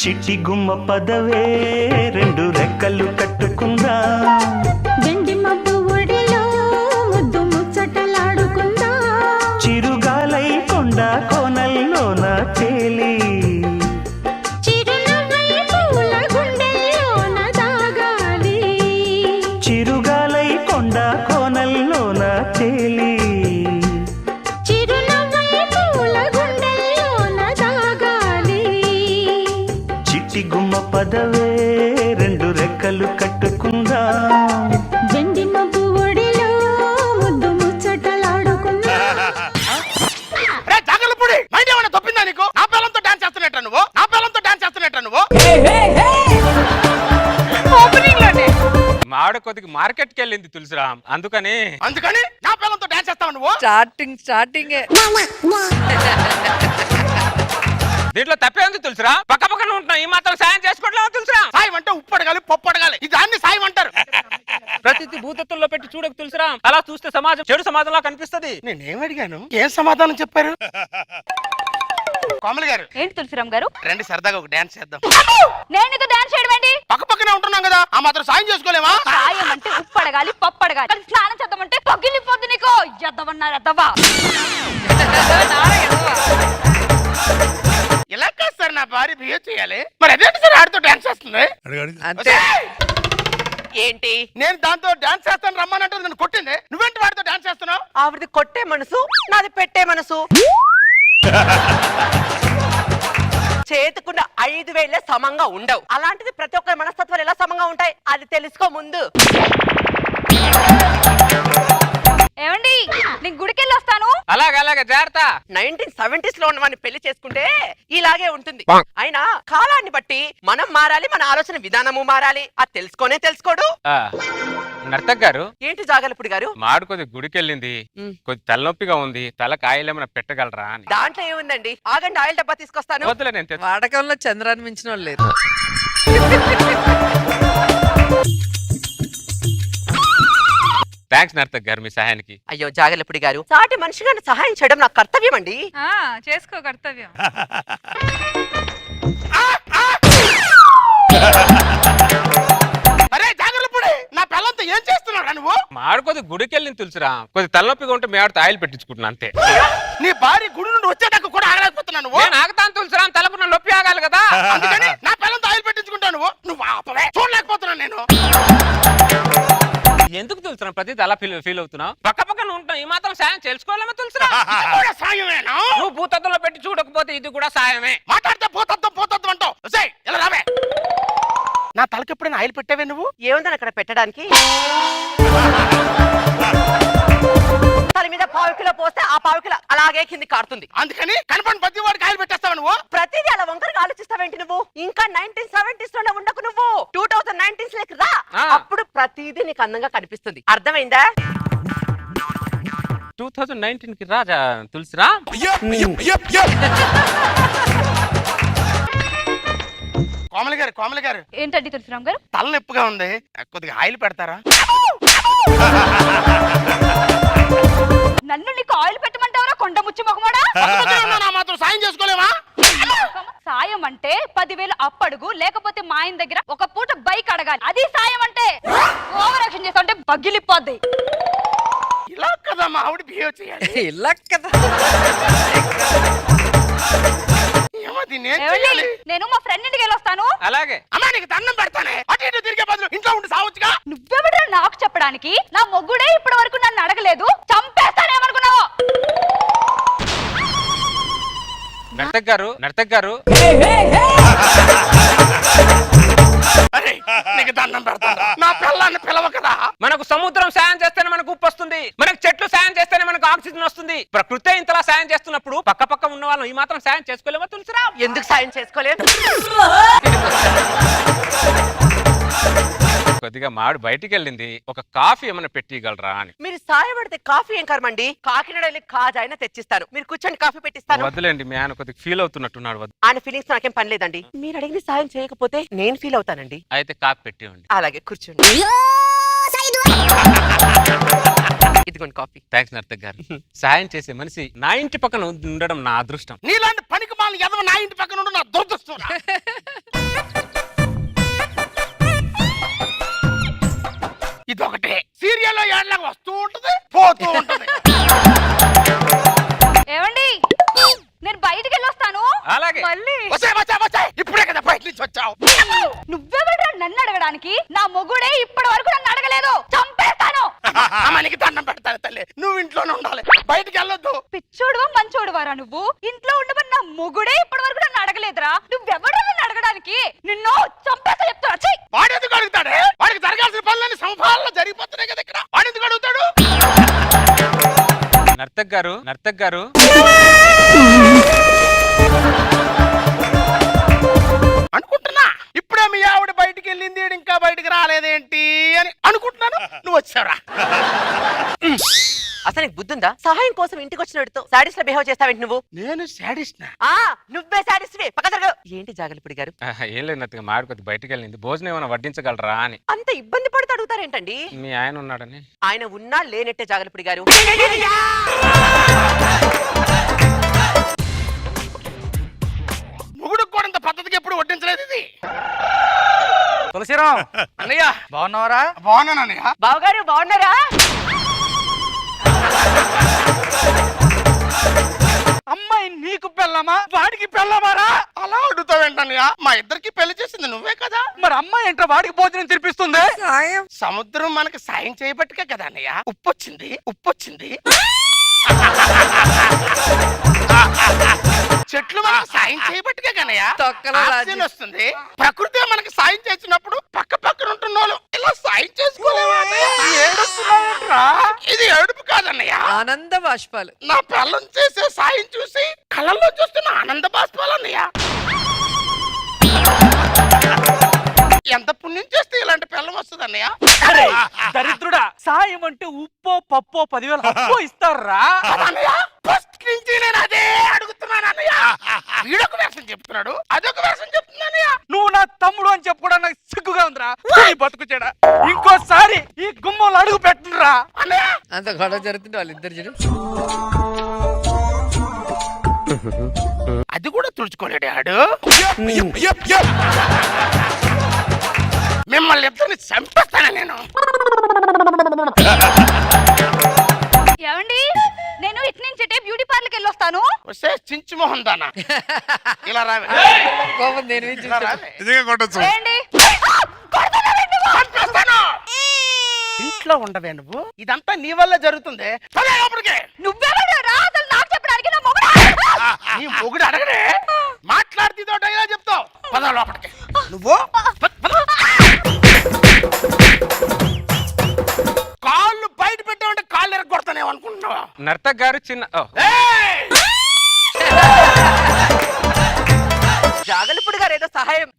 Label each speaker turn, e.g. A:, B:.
A: చిట్టి గుమ్మ పదవే రెండు రెక్కలు కట్టుకుందా
B: వెండి మబ్బు ఒడిలో ముద్దు ముచ్చటలాడుకుందా
A: చిరుగాలై కొండ కోనల్లోన తేలి
B: చిరునవ్వై పూల గుండెల్లోన దాగాలి
A: చిరుగాలై కొండ కోనల్లోన తేలి
B: చిరునవ్వై పూల గుండెల్లోన దాగాలి
A: చిట్టి గుమ్మ పదవే రెండు రెక్కలు కట్టుకుందా
B: వెండి మబ్బు ఒడిలో ముద్దు ముచ్చటలాడుకుందా
C: మావిడ కొద్దిగా మార్కెట్ కి వెళ్ళింది తులసిరామ్ అందుకని
D: నా పిల్లలతో డాన్స్ చేస్తావు నువ్వు?
E: స్టార్టింగ్
C: దీంట్లో తప్పేంది తులసిరా పక్క పక్కన ఉంటున్నావు ఈ మాత్రం సాయం చేసుకోవట్లేదు తులసిరా
D: సాయం అంటే ఉప్పు అడగాలి పప్పు అడగాలి ఇది దాన్ని సాయం అంటారు.
C: ప్రతిదీ భూతత్వంలో పెట్టి చూడకు తులసిరా అలా చూస్తే సమాజం చెడు సమాజంలో కనిపిస్తది.
D: నేనేం అడిగాను ఏం సమాధానం చెప్పారు? కోమలి గారు
F: ఏంటి తులసిరామ్ గారు
D: రండి సరదాగా ఒక డాన్స్ చేద్దాం.
F: నేను నీతో డాన్స్ చేయడం ఏంటి?
D: పక్క పక్కనే ఉంటున్నాం కదా ఆ మాత్రం సాయం చేసుకోలేమా?
F: సాయం అంటే ఉప్పు అడగాలి పప్పు అడగాలి కానీ స్నానం చేద్దామంటే పగిలిపోద్ది నీకో ఎద్దవన్నారు ఎద్దవా
D: ఇలా కాదు సార్ నా భార్య బిహేవ్ చేయాలి. మరి అదేంటి సార్ ఆడితో డాన్స్ చేస్తుంది?
E: అంతే
D: ఏంటి నేను దాంతో డాన్స్ చేస్తాను రమ్మనంటే నన్ను కొట్టింది. నువ్వేంటి వాడితో డాన్స్ చేస్తున్నావు?
E: ఆవిడది కొట్టే మనసు నాది పెట్టే మనసు చేతుకున్న 5,000 సమంగా ఉండవు. అలాంటిది ప్రతి ఒక్కరి మనస్తత్వాలు ఎలా సమంగా ఉంటాయి అది తెలుసుకో ముందు.
F: ఏమండి నేను గుడికెళ్ళి వస్తాను.
C: అలాగే జాగ్రత్త.
E: 1970s లో ఉన్న వాడిని పెళ్లి చేసుకుంటే ఇలాగే ఉంటుంది. అయినా కాలాన్ని బట్టి మనం మారాలి, మన ఆలోచన విధానము మారాలి. అది తెలుసుకోడు.
C: నర్తక్ గారు
E: ఏంటి జాగలపుడి గారు?
C: మాడు కొద్ది గుడికి వెళ్ళింది కొద్ది తలనొప్పిగా ఉంది తల కాయలేమైనా పెట్టగలరా అని.
E: దాంట్లో ఏముందండి, ఆగండి ఆయిల్ డబ్బా తీసుకొస్తాను.
C: వద్దులే నేను తెచ్చు.
G: వాడకంలో చంద్రాన్ని మించిన వాళ్ళు లేరు.
C: థ్యాంక్స్ నర్తక్ గారు మీ సహాయానికి.
E: అయ్యో జాగలపుడి గారు, సాటి మనిషిగా సహాయం చేయడం నా కర్తవ్యం అండి.
F: చేసుకో కర్తవ్యం.
D: అరే జాగ్రత్తపడి నా పిల్లలతో ఏం చేస్తున్నావు నువ్వు?
C: మాడు కొద్ది గుడికి వెళ్ళింది తులసిరా కొద్ది తలనొప్పిగా ఉంటే మీ ఆవిడతో ఆయిల్ పెట్టించుకుంటున్నా అంతే.
D: నీ భార్య గుడి నుండి వచ్చేదాకా కూడా ఆగలేకపోతున్నావు నువ్వు.
C: నేను ఆగుతాను తులసిరా తలకు నా నొప్పి ఆగాలి కదా.
D: అందుకని నా పిల్లలతో ఆయిల్ పెట్టించుకుంటావు నువ్వు ఆపవే. చూడలేకపోతున్నాను నేను.
C: ఎందుకు తులసిరా ప్రతిదీ అలా ఫీల్ అవుతున్నావు? పక్క పక్కన ఉంటాం ఈ మాత్రం సాయం చేసుకోవాలమ్మా తులసిరా.
D: ఇది కూడా సాయమేనా?
C: నువ్వు భూతత్వంలో పెట్టి చూడకపోతే ఇది కూడా సాయమే.
D: మాట్లాడితే పోతత్వం అంటావు. ఇలా రావే. నా తలకి ఎప్పుడైనా ఆయిల్ పెట్టావే నువ్వు?
E: ఏముందని అక్కడ పెట్టడానికి? తల మీద 1/4 కిలో పోస్తే ఆ 1/4 కిలో అలాగే కింది కారుతుంది.
D: అందుకని కనపడి ప్రతి వాడికి ఆయిల్ పెట్టేస్తావా నువ్వు?
E: ప్రతిదీ అలా వంకరగా ఆలోచిస్తావేంటి నువ్వు? ఇంకా 1970s లోనే ఉండకు నువ్వు. 2019s లోకి రా. అప్పుడు ప్రతిదీ నీకు అందంగా కనిపిస్తుంది. అర్థమైందా?
C: 2019 కి రాజా తులసిరా.
D: కోమలి గారు
F: ఏంటండి తులసిరామ్ గారు?
D: తలనొప్పిగా ఉంది కొద్దిగా ఆయిల్ పెడతారా?
F: నన్ను నీకు ఆయిల్ పెట్టమంటావరా కొండ ముచ్చి మొహమోడా?
D: నా మాత్రం సాయం చేసుకోలేవా?
F: సాయం అంటే 10,000 అప్పడుగు లేకపోతే మా ఆయన దగ్గర ఒక పూట బైక్ అడగాలి. అది సాయం అంటే. ఓవర్ యాక్షన్ చేస్తా ఉంటే పగిలిపోద్ది.
D: ఇలా కదా మా ఆవిడ బిహేవ్ చేయాలి.
G: ఇలా కదా.
D: ఏమో దీన్ని ఏం
F: ఏమండి?
D: చేయాలి?
F: నేను మా ఫ్రెండ్ ఇంటికి వెళ్ళొస్తాను.
C: అలాగే
D: అమ్మా నీకు దండం పెడతానే. అటు ఇటు తిరిగే బదులు ఇంట్లో ఉండి సావచ్చుగా.
F: నువ్వెవడరా నాకు చెప్పడానికి? నా మొగ్గుడే ఇప్పటి వరకు నన్ను అడగలేదు. చంపేస్తానేమనుకున్నావు?
C: నర్తక్ గారు
D: అరే నీకు దండం పెడతాను. నా పిల్లాన్ని పిలవ కదా.
C: మనకు సముద్రం సాయం చేస్తేనే మనకు ఉప్పు వస్తుంది. మనకు చెట్లు సాయం చేస్తేనే మనకు ఆక్సిజన్ వస్తుంది. ప్రకృతి ఇంతలా సాయం చేస్తున్నప్పుడు పక్క పక్క ఉన్న వాళ్ళం ఈ మాత్రం సాయం చేసుకోలేమా తులసిరా?
E: ఎందుకు సాయం చేసుకోలేదు?
C: కొద్దిగా మాడు బయటికి వెళ్ళింది ఒక కాఫీ ఏమైనా పెట్టిగలరా అని.
E: మీరు సాయపడితే కాఫీ ఏం కర్మండి? కాకినాడ వెళ్ళి కాజా అయినా తెచ్చిస్తారు. మీరు కూర్చొని కాఫీ పెట్టిస్తాను.
C: వద్దులేండి మీ ఆయన కొద్దిగా ఫీల్ అవుతున్నట్టున్నాడు. వద్దు.
E: ఆయన ఫీలింగ్స్ నాకేం పని లేదండి. మీరు అడిగిన సాయం చేయకపోతే నేను ఫీల్ అవుతానండి.
C: అయితే కాఫీ పెట్టివ్వండి.
E: అలాగే కూర్చోండి. ఇదిగోండి కాఫీ.
C: థ్యాంక్స్ నర్తక్ గారు. సాయం చేసే మనిషి నా ఇంటి పక్కన ఉండడం నా అదృష్టం.
D: నీలాంటి పనికి మాలిన ఎదవ నా ఇంటి పక్కన ఉండి నా దురదృష్టం.
F: ముగ్గుడే ఇప్పటి వరకు నన్ను అడగలేదు, చంపేస్తాను.
D: అమ్మనికి దండం పెడతాను తల్లి, నువ్వు ఇంట్లోనే ఉండాలి, బయటికి వెళ్ళొద్దు.
F: పిచ్చోడువా మంచోడువారా నువ్వు? ఇంట్లో ఉండమని నా మొగుడే ఇప్పటి వరకు నన్ను అడగలేదురా. నువ్వెవడో నన్ను అడగడానికి? నిన్ను చంపేస్తా చెప్తా. ఛీ!
D: వాడు ఎందుకు అడుగుతాడే? వాడికి జరగాల్సిన పనులన్నీ సమపాలలో జరిగిపోతున్నాయి కదా ఇక్కడ, వాడు ఎందుకు అడుగుతాడు?
C: నర్తక్ గారు
D: అనుకుంటున్నా ఇప్పుడే మీ ఆవిడ బయటికి వెళ్ళింది, ఈడు ఇంకా బయటికి రాలేదేంటి అని అనుకుంటున్నాను. నువ్వు వచ్చావురా.
E: అసలు నీకు బుద్ధుందా? సహాయం కోసం ఇంటికి వచ్చినట్టు సాడీస్ లో బిహేవ్ చేస్తావేంటి నువ్వు?
D: నేను శాడిస్ట్ నా?
E: ఆ నువ్వే సాడీస్ పక్క జరగ. ఏంటి జాగలపుడి గారు?
C: ఏం లేదు నర్తక్, మామిడి కొద్ది బయటికి వెళ్ళింది, భోజనం ఏమైనా వడ్డించగలరా అని.
E: అంత ఇబ్బంది పడుతూ అడుగుతారేంటండి?
C: మీ ఆయన ఉన్నాడని.
E: ఆయన ఉన్నా లేనట్టే జాగలపుడి గారు.
D: మొగుడుకు కూడా ఇంత పద్ధతికి ఎప్పుడు వడ్డించలేదు ఇది.
H: తులసిరాం
D: అన్నయ్య
H: బాగున్నావరా?
D: బాగున్నాను అన్నయ్య.
E: బావగారు బాగున్నారా?
H: అమ్మాయి నీకు పెళ్ళమా వాడికి పెళ్ళమారా?
D: అలా అడుగుతావేంటన్నయ్య? మా ఇద్దరికి పెళ్లి చేసింది నువ్వే కదా.
H: మరి అమ్మాయి ఏంట్రా వాడికి భోజనం తినిపిస్తుంది?
G: సాయం
D: సముద్రం మనకి సాయం చేయబట్టుకే కదా అన్నయ్య ఉప్పొచ్చింది. చెట్లు మనకు సాయం చేయబట్టుకే కన్నయ్య
G: తొక్కలో రాజీ.
D: ఆక్సిజన్ వస్తుంది. ప్రకృతి మనకి సాయం చేసినప్పుడు పక్కన ఉంటున్న వాళ్ళు ఇలా సాయం చేసుకోలేవా?
H: ఏడుస్తున్నావేంట్రా?
D: ఇది ఏడుపు కాదన్నయ్య,
G: ఆనంద బాష్పాలు.
D: నా పిల్లం చేసే సాయం చూసి కళ్ళల్లో చూస్తున్న ఆనంద బాష్పాలన్నయ్య. ఎంత పుణ్యం చేస్తే ఇలాంటి పిల్లం వస్తుంది అన్నయ్య?
H: అరే దరిద్రుడా, సాయం అంటే ఉప్పో పప్పో 10,000 అప్పో ఇస్తారా?
D: అదన్నయ్య, ఫస్ట్ నుంచి నేను అదే అడుగుతున్నాను అన్నయ్య. వీడొక వేషం చెప్తున్నాడు, అదొక వేషం చెప్తున్నానయ్య.
H: నువ్వు నా తమ్ముడు అని చెప్పుకోవడం నాకు సిగ్గుగా ఉందిరా. నీ బతుకుచేడా, ఇంకోసారి ఈ గుమ్మంలో అడుగు పెట్టనురా.
D: అన్నయ్య
G: అంత గొడవ జరుగుతుంటే వాళ్ళిద్దరు చూడు.
D: అది కూడా తుడుచుకోలేడు ఆడు. మిమ్మల్ని ఇద్దరిని చంపేస్తాను నేను.
F: ఏమండి, నేను ఇటు నుంచి బ్యూటీ పార్లర్కి వెళ్ళొస్తాను.
D: వస్తే చించు మొహం దానా, ఇలా రావే.
G: కోపం నేను మీద
D: ఇలా
G: చూస్తా.
D: రావే.
F: ఏంటి?
D: చంపేస్తాను. ఇంట్లో ఉండవే నువ్వు, ఇదంతా నీ వల్ల జరుగుతుంది. పద లోపలికి.
F: నువ్వెవడురా అసలు నాకు చెప్పడానికి? నా మొగుడా?
D: నీ మొగుడు అడగడే, మాట్లాడితే ఇలా చెప్తావు. పద లోపలికి. నువ్వు కాళ్ళు బయట పెట్టావంటే కాళ్ళు ఎరగొడతానేమో అనుకుంటున్నావా?
C: నర్తక్ గారు చిన్న
D: ఏయ్!
E: జాగలపుడి గారు ఏదో సహాయం.